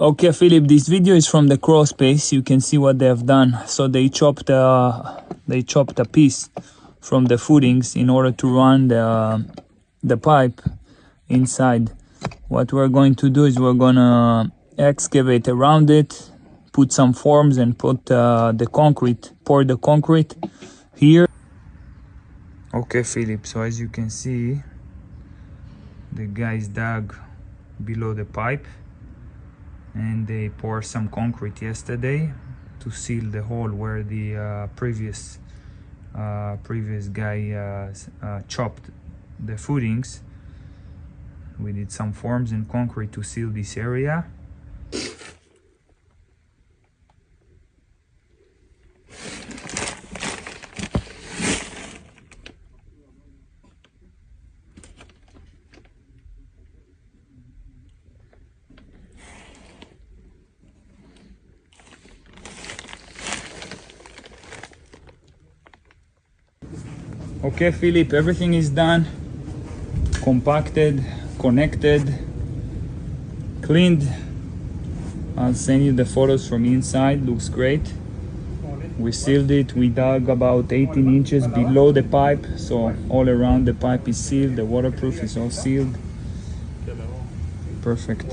Okay, Philip, this video is from the crawlspace. You can see what they have done. So they chopped a piece from the footings in order to run the pipe inside. What we're going to do is we're gonna excavate around it, put some forms, and put the concrete, pour the concrete here. Okay, Philip, so as you can see, the guys dug below the pipe and they poured some concrete yesterday to seal the hole where the previous guy chopped the footings. We did some forms and concrete to seal this area. Okay, Philip, everything is done, compacted, connected, cleaned. I'll send you the photos from inside. Looks great. We sealed it. We dug about 18 inches below the pipe, so all around the pipe is sealed. The waterproof is all sealed. Perfect.